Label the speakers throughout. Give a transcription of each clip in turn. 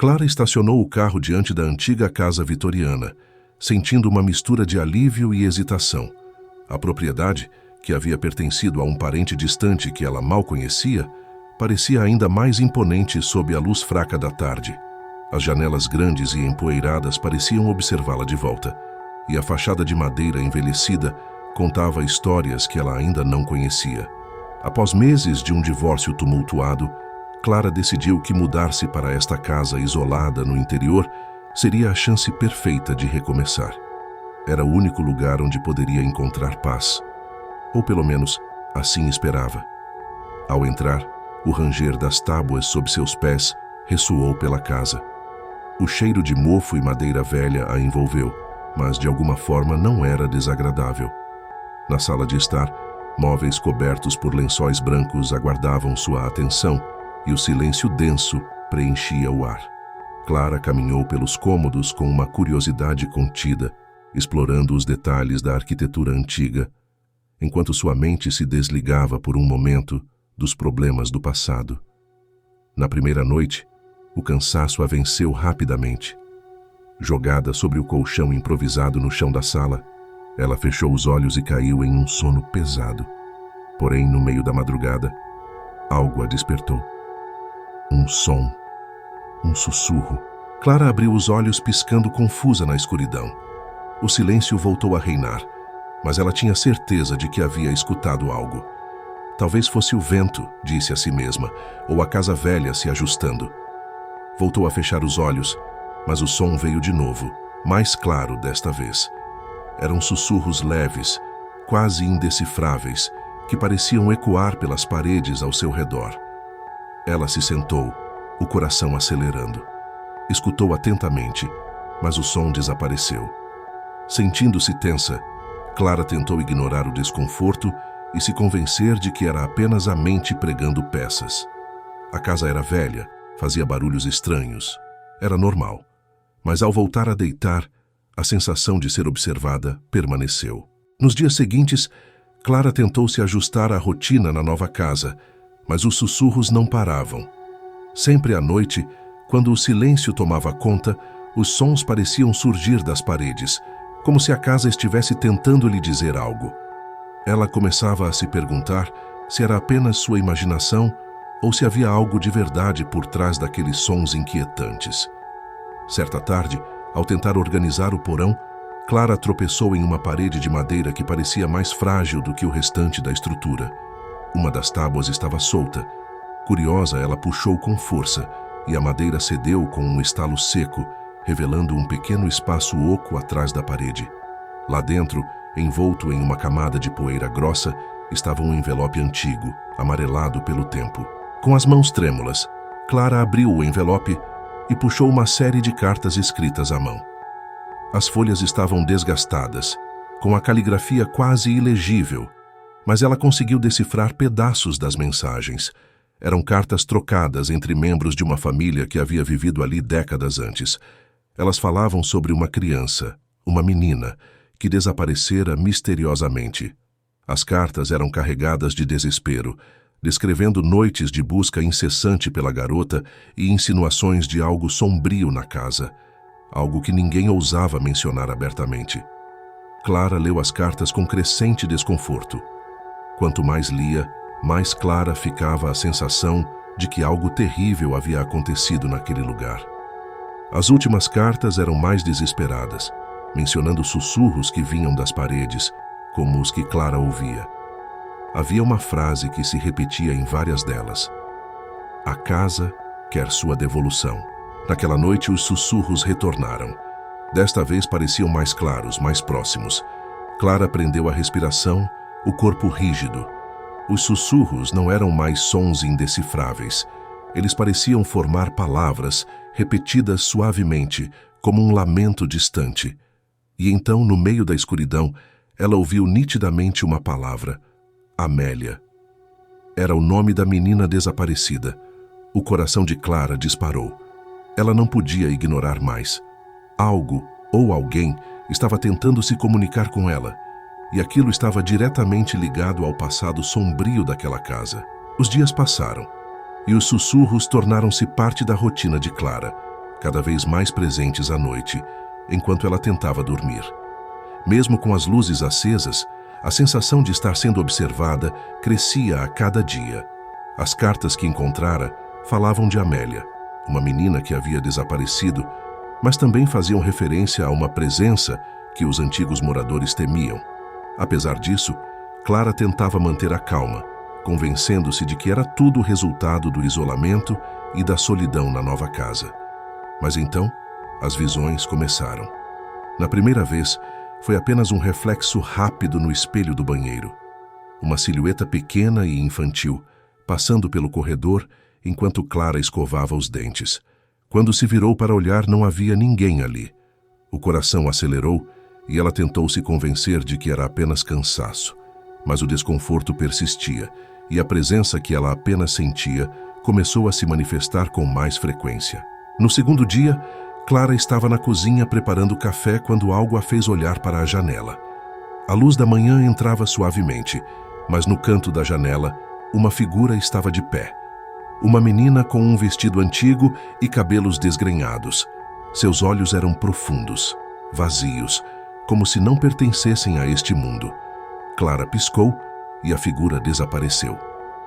Speaker 1: Clara estacionou o carro diante da antiga casa vitoriana, sentindo uma mistura de alívio e hesitação. A propriedade, que havia pertencido a um parente distante que ela mal conhecia, parecia ainda mais imponente sob a luz fraca da tarde. As janelas grandes e empoeiradas pareciam observá-la de volta, e a fachada de madeira envelhecida contava histórias que ela ainda não conhecia. Após meses de um divórcio tumultuado, Clara decidiu que mudar-se para esta casa isolada no interior seria a chance perfeita de recomeçar. Era o único lugar onde poderia encontrar paz. Ou pelo menos, assim esperava. Ao entrar, o ranger das tábuas sob seus pés ressoou pela casa. O cheiro de mofo e madeira velha a envolveu, mas de alguma forma não era desagradável. Na sala de estar, móveis cobertos por lençóis brancos aguardavam sua atenção e o silêncio denso preenchia o ar. Clara caminhou pelos cômodos com uma curiosidade contida, explorando os detalhes da arquitetura antiga, enquanto sua mente se desligava por um momento dos problemas do passado. Na primeira noite, o cansaço a venceu rapidamente. Jogada sobre o colchão improvisado no chão da sala, ela fechou os olhos e caiu em um sono pesado. Porém, no meio da madrugada, algo a despertou. Um som. Um sussurro. Clara abriu os olhos piscando confusa na escuridão. O silêncio voltou a reinar, mas ela tinha certeza de que havia escutado algo. Talvez fosse o vento, disse a si mesma, ou a casa velha se ajustando. Voltou a fechar os olhos, mas o som veio de novo, mais claro desta vez. Eram sussurros leves, quase indecifráveis, que pareciam ecoar pelas paredes ao seu redor. Ela se sentou, o coração acelerando. Escutou atentamente, mas o som desapareceu. Sentindo-se tensa, Clara tentou ignorar o desconforto e se convencer de que era apenas a mente pregando peças. A casa era velha, fazia barulhos estranhos. Era normal. Mas ao voltar a deitar, a sensação de ser observada permaneceu. Nos dias seguintes, Clara tentou se ajustar à rotina na nova casa, mas os sussurros não paravam. Sempre à noite, quando o silêncio tomava conta, os sons pareciam surgir das paredes, como se a casa estivesse tentando lhe dizer algo. Ela começava a se perguntar se era apenas sua imaginação ou se havia algo de verdade por trás daqueles sons inquietantes. Certa tarde, ao tentar organizar o porão, Clara tropeçou em uma parede de madeira que parecia mais frágil do que o restante da estrutura. Uma das tábuas estava solta. Curiosa, ela puxou com força e a madeira cedeu com um estalo seco, revelando um pequeno espaço oco atrás da parede. Lá dentro, envolto em uma camada de poeira grossa, estava um envelope antigo, amarelado pelo tempo. Com as mãos trêmulas, Clara abriu o envelope e puxou uma série de cartas escritas à mão. As folhas estavam desgastadas, com a caligrafia quase ilegível, mas ela conseguiu decifrar pedaços das mensagens. Eram cartas trocadas entre membros de uma família que havia vivido ali décadas antes. Elas falavam sobre uma criança, uma menina, que desaparecera misteriosamente. As cartas eram carregadas de desespero, descrevendo noites de busca incessante pela garota e insinuações de algo sombrio na casa, algo que ninguém ousava mencionar abertamente. Clara leu as cartas com crescente desconforto. Quanto mais lia, mais clara ficava a sensação de que algo terrível havia acontecido naquele lugar. As últimas cartas eram mais desesperadas, mencionando sussurros que vinham das paredes, como os que Clara ouvia. Havia uma frase que se repetia em várias delas. A casa quer sua devolução. Naquela noite os sussurros retornaram. Desta vez pareciam mais claros, mais próximos. Clara prendeu a respiração, o corpo rígido. Os sussurros não eram mais sons indecifráveis. Eles pareciam formar palavras, repetidas suavemente, como um lamento distante. E então, no meio da escuridão, ela ouviu nitidamente uma palavra: Amélia. Era o nome da menina desaparecida. O coração de Clara disparou. Ela não podia ignorar mais. Algo, ou alguém, estava tentando se comunicar com ela, e aquilo estava diretamente ligado ao passado sombrio daquela casa. Os dias passaram, e os sussurros tornaram-se parte da rotina de Clara. cada vez mais presentes à noite, enquanto ela tentava dormir. Mesmo com as luzes acesas, a sensação de estar sendo observada crescia a cada dia. As cartas que encontrara falavam de Amélia, uma menina que havia desaparecido, mas também faziam referência a uma presença que os antigos moradores temiam. Apesar disso, Clara tentava manter a calma, convencendo-se de que era tudo resultado do isolamento e da solidão na nova casa. Mas então, as visões começaram. Na primeira vez, foi apenas um reflexo rápido no espelho do banheiro. Uma silhueta pequena e infantil, passando pelo corredor enquanto Clara escovava os dentes. Quando se virou para olhar, não havia ninguém ali. O coração acelerou e ela tentou se convencer de que era apenas cansaço. Mas o desconforto persistia e a presença que ela apenas sentia começou a se manifestar com mais frequência. No segundo dia, Clara estava na cozinha preparando café quando algo a fez olhar para a janela. A luz da manhã entrava suavemente, mas no canto da janela, uma figura estava de pé. Uma menina com um vestido antigo e cabelos desgrenhados. Seus olhos eram profundos, vazios, como se não pertencessem a este mundo. Clara piscou e a figura desapareceu.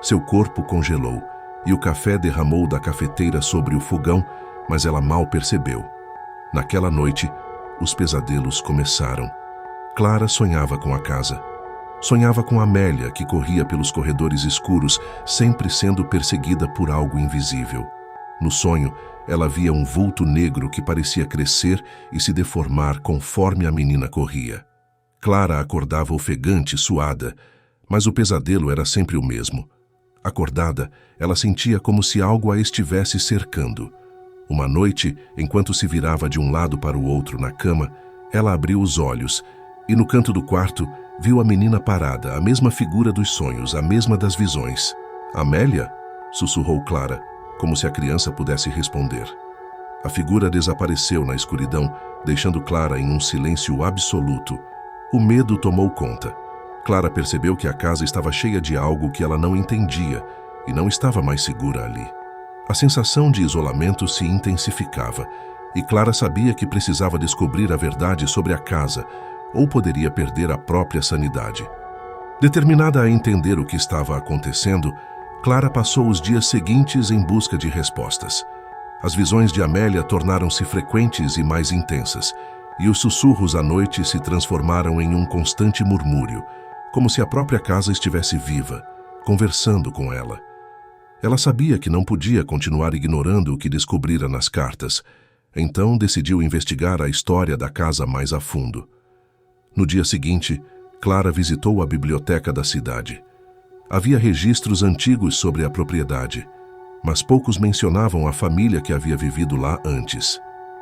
Speaker 1: Seu corpo congelou e o café derramou da cafeteira sobre o fogão, mas ela mal percebeu. Naquela noite, os pesadelos começaram. Clara sonhava com a casa. Sonhava com Amélia, que corria pelos corredores escuros, sempre sendo perseguida por algo invisível. No sonho, ela via um vulto negro que parecia crescer e se deformar conforme a menina corria. Clara acordava ofegante, suada, mas o pesadelo era sempre o mesmo. Acordada, ela sentia como se algo a estivesse cercando. Uma noite, enquanto se virava de um lado para o outro na cama, ela abriu os olhos e, no canto do quarto, viu a menina parada, a mesma figura dos sonhos, a mesma das visões. «Amélia?» sussurrou Clara, como se a criança pudesse responder. A figura desapareceu na escuridão, deixando Clara em um silêncio absoluto. O medo tomou conta. Clara percebeu que a casa estava cheia de algo que ela não entendia e não estava mais segura ali. A sensação de isolamento se intensificava e Clara sabia que precisava descobrir a verdade sobre a casa ou poderia perder a própria sanidade. Determinada a entender o que estava acontecendo, Clara passou os dias seguintes em busca de respostas. As visões de Amélia tornaram-se frequentes e mais intensas, e os sussurros à noite se transformaram em um constante murmúrio, como se a própria casa estivesse viva, conversando com ela. Ela sabia que não podia continuar ignorando o que descobrira nas cartas, então decidiu investigar a história da casa mais a fundo. No dia seguinte, Clara visitou a biblioteca da cidade. Havia registros antigos sobre a propriedade, mas poucos mencionavam a família que havia vivido lá antes.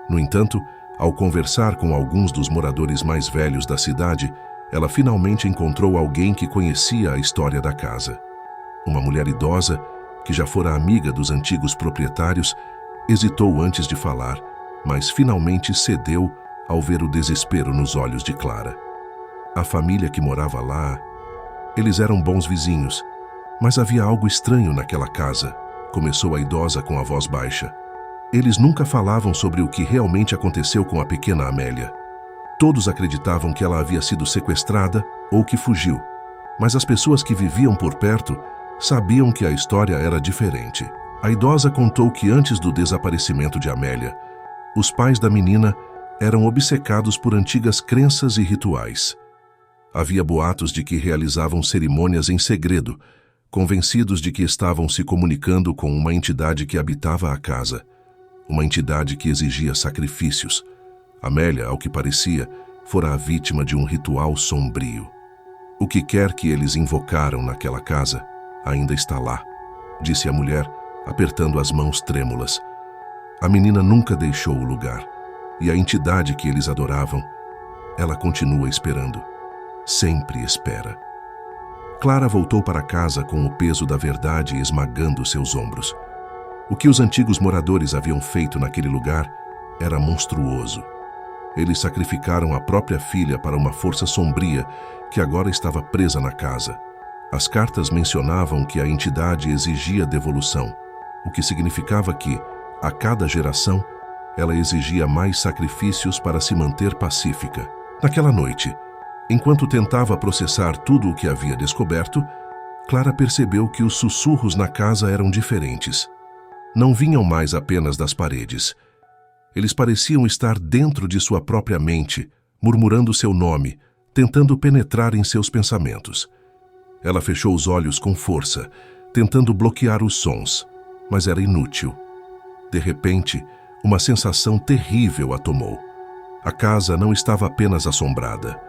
Speaker 1: No entanto, ao conversar com alguns dos moradores mais velhos da cidade, ela finalmente encontrou alguém que conhecia a história da casa. Uma mulher idosa, que já fora amiga dos antigos proprietários, hesitou antes de falar, mas finalmente cedeu ao ver o desespero nos olhos de Clara. A família que morava lá... Eles eram bons vizinhos, mas havia algo estranho naquela casa, começou a idosa com a voz baixa. Eles nunca falavam sobre o que realmente aconteceu com a pequena Amélia. Todos acreditavam que ela havia sido sequestrada ou que fugiu, mas as pessoas que viviam por perto sabiam que a história era diferente. A idosa contou que antes do desaparecimento de Amélia, os pais da menina eram obcecados por antigas crenças e rituais. Havia boatos de que realizavam cerimônias em segredo, convencidos de que estavam se comunicando com uma entidade que habitava a casa, uma entidade que exigia sacrifícios. Amélia, ao que parecia, fora a vítima de um ritual sombrio. O que quer que eles invocaram naquela casa ainda está lá, disse a mulher, apertando as mãos trêmulas. A menina nunca deixou o lugar, e a entidade que eles adoravam, ela continua esperando. Sempre espera. Clara voltou para casa com o peso da verdade esmagando seus ombros. O que os antigos moradores haviam feito naquele lugar era monstruoso. Eles sacrificaram a própria filha para uma força sombria que agora estava presa na casa. As cartas mencionavam que a entidade exigia devolução, o que significava que, a cada geração, ela exigia mais sacrifícios para se manter pacífica. Naquela noite, enquanto tentava processar tudo o que havia descoberto, Clara percebeu que os sussurros na casa eram diferentes. Não vinham mais apenas das paredes. Eles pareciam estar dentro de sua própria mente, murmurando seu nome, tentando penetrar em seus pensamentos. Ela fechou os olhos com força, tentando bloquear os sons, mas era inútil. De repente, uma sensação terrível a tomou. A casa não estava apenas assombrada.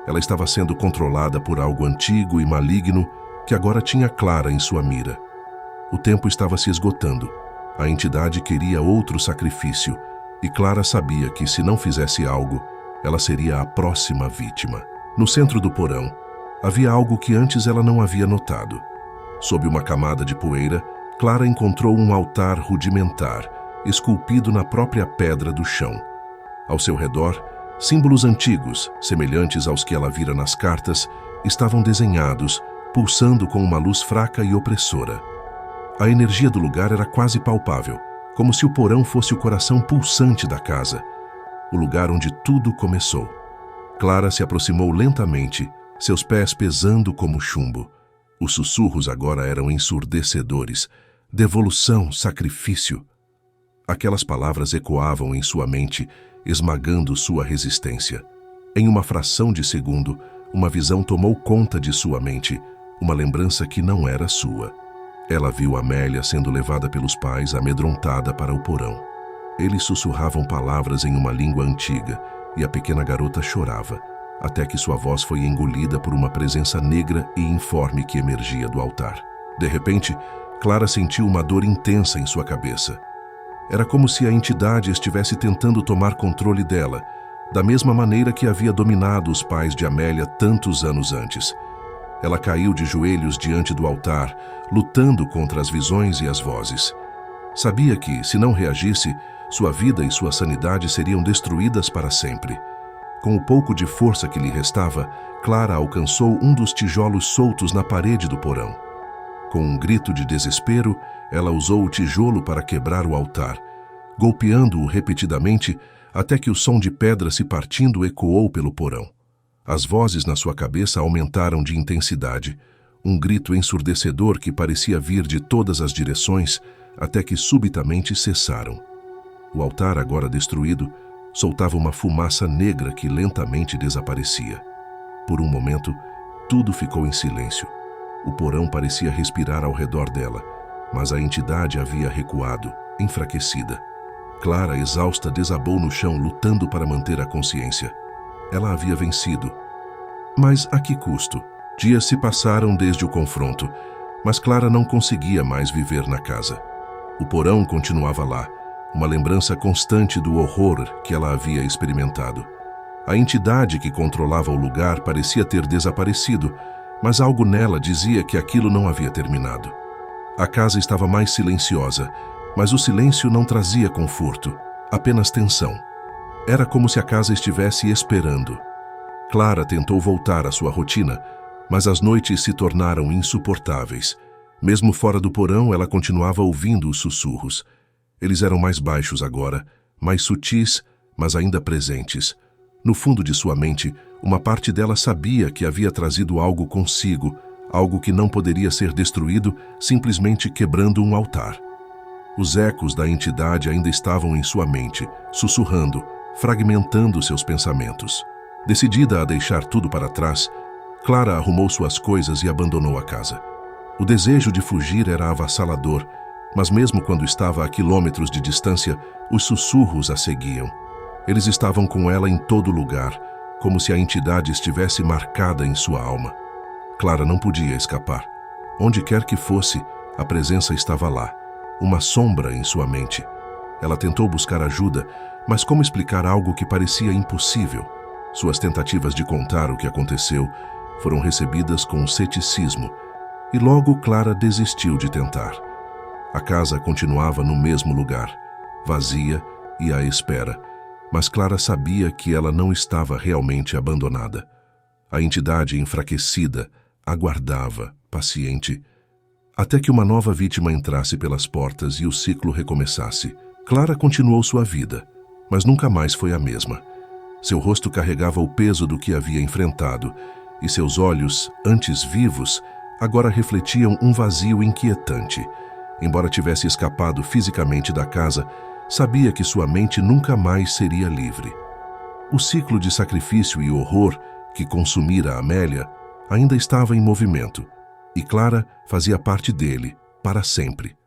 Speaker 1: Ela estava sendo controlada por algo antigo e maligno que agora tinha Clara em sua mira. O tempo estava se esgotando. A entidade queria outro sacrifício, e Clara sabia que, se não fizesse algo, ela seria a próxima vítima. No centro do porão, havia algo que antes ela não havia notado. Sob uma camada de poeira, Clara encontrou um altar rudimentar, esculpido na própria pedra do chão. Ao seu redor, símbolos antigos, semelhantes aos que ela vira nas cartas, estavam desenhados, pulsando com uma luz fraca e opressora. A energia do lugar era quase palpável, como se o porão fosse o coração pulsante da casa, o lugar onde tudo começou. Clara se aproximou lentamente, seus pés pesando como chumbo. Os sussurros agora eram ensurdecedores. Devolução, sacrifício. Aquelas palavras ecoavam em sua mente, esmagando sua resistência. Em uma fração de segundo, uma visão tomou conta de sua mente, uma lembrança que não era sua. Ela viu Amélia sendo levada pelos pais, amedrontada, para o porão. Eles sussurravam palavras em uma língua antiga, e a pequena garota chorava, até que sua voz foi engolida por uma presença negra e informe que emergia do altar. De repente, Clara sentiu uma dor intensa em sua cabeça. Era como se a entidade estivesse tentando tomar controle dela, da mesma maneira que havia dominado os pais de Amélia tantos anos antes. Ela caiu de joelhos diante do altar, lutando contra as visões e as vozes. Sabia que, se não reagisse, sua vida e sua sanidade seriam destruídas para sempre. Com o pouco de força que lhe restava, Clara alcançou um dos tijolos soltos na parede do porão. Com um grito de desespero, ela usou o tijolo para quebrar o altar, golpeando-o repetidamente até que o som de pedra se partindo ecoou pelo porão. As vozes na sua cabeça aumentaram de intensidade, um grito ensurdecedor que parecia vir de todas as direções, até que subitamente cessaram. O altar, agora destruído, soltava uma fumaça negra que lentamente desaparecia. Por um momento, tudo ficou em silêncio. O porão parecia respirar ao redor dela, mas a entidade havia recuado, enfraquecida. Clara, exausta, desabou no chão, lutando para manter a consciência. Ela havia vencido. Mas a que custo? Dias se passaram desde o confronto, mas Clara não conseguia mais viver na casa. O porão continuava lá, uma lembrança constante do horror que ela havia experimentado. A entidade que controlava o lugar parecia ter desaparecido, mas algo nela dizia que aquilo não havia terminado. A casa estava mais silenciosa, mas o silêncio não trazia conforto, apenas tensão. Era como se a casa estivesse esperando. Clara tentou voltar à sua rotina, mas as noites se tornaram insuportáveis. Mesmo fora do porão, ela continuava ouvindo os sussurros. Eles eram mais baixos agora, mais sutis, mas ainda presentes. No fundo de sua mente, uma parte dela sabia que havia trazido algo consigo, algo que não poderia ser destruído simplesmente quebrando um altar. Os ecos da entidade ainda estavam em sua mente, sussurrando, fragmentando seus pensamentos. Decidida a deixar tudo para trás, Clara arrumou suas coisas e abandonou a casa. O desejo de fugir era avassalador, mas mesmo quando estava a quilômetros de distância, os sussurros a seguiam. Eles estavam com ela em todo lugar, como se a entidade estivesse marcada em sua alma. Clara não podia escapar. Onde quer que fosse, a presença estava lá, uma sombra em sua mente. Ela tentou buscar ajuda, mas como explicar algo que parecia impossível? Suas tentativas de contar o que aconteceu foram recebidas com ceticismo, e logo Clara desistiu de tentar. A casa continuava no mesmo lugar, vazia e à espera, mas Clara sabia que ela não estava realmente abandonada. A entidade enfraquecida aguardava, paciente, até que uma nova vítima entrasse pelas portas e o ciclo recomeçasse. Clara continuou sua vida, mas nunca mais foi a mesma. Seu rosto carregava o peso do que havia enfrentado, e seus olhos, antes vivos, agora refletiam um vazio inquietante. Embora tivesse escapado fisicamente da casa, sabia que sua mente nunca mais seria livre. O ciclo de sacrifício e horror que consumira Amélia ainda estava em movimento, e Clara fazia parte dele, para sempre.